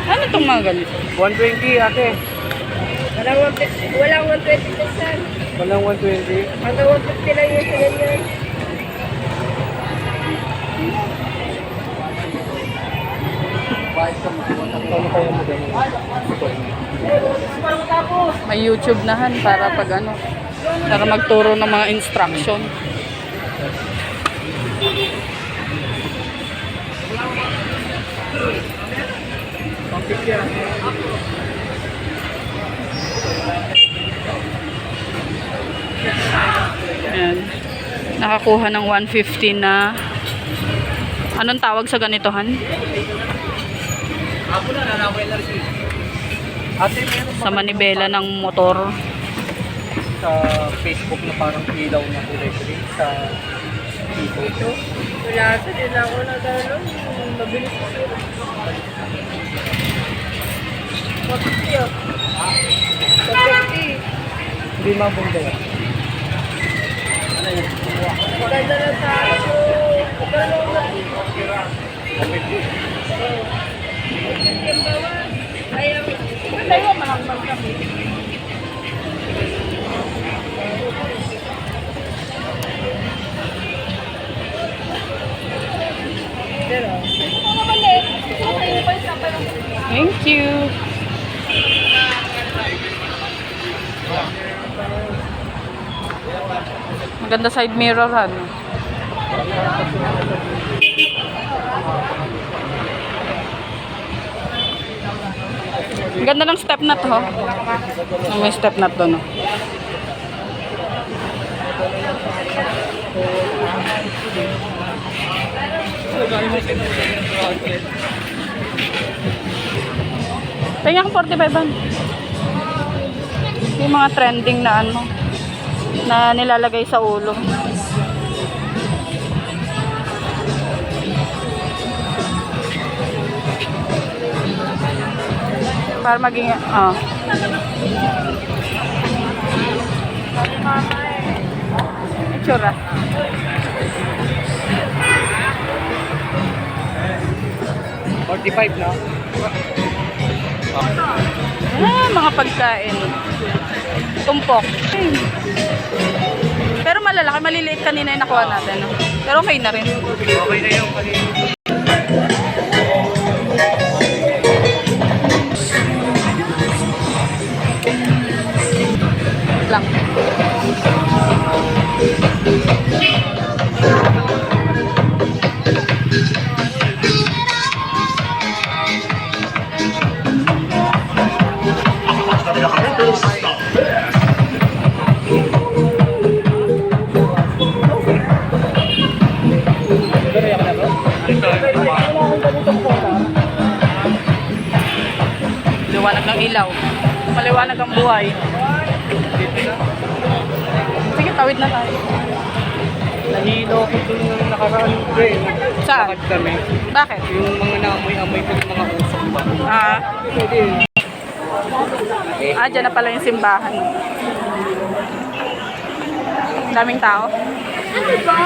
Ano itong mga ganito? 120 ate. Walang 120 pesos. Walang 120. Hanggang 150 lang yun sa ganyan. May YouTube nahan para pag ano, para magturo ng mga instruction. Ayan. Nakakuha ng 150 na. Anong tawag sa ganitohan? Ate, meron Sa manibela ng motor. sa Facebook na parang ilaw na electric sa people. Wala sa din ako na gano'n. Mabilis ko siya. 150 oh. 150. Hindi mabunda yan. Maganda lang sa ako. Maganda lang. Yung bawa. Ayaw. Ayaw malakman kami. Pero, Thank you. Maganda side mirror ano. Ang ganda ng step nut ho. May step nut doon. No? Tingnan ko 45 yung mga trending na ano na nilalagay sa ulo. Para maging itsura. $45 na. Mga pagkain. Tumpok. Pero malalaki, maliliit kanina yung nakuha natin. No? Pero okay na rin. Okay na yung Lang. Liwanag ng ilaw. Maliwanag ang buhay. Sige, tawid na tayo. nahilo ko dun yung nakaraan day. Saan? Lakad kami. Bakit? Yung mga naamoy-amoy ko yung mga usok ba? Pwede. Dyan na pala yung simbahan. Daming tao. Ano ba?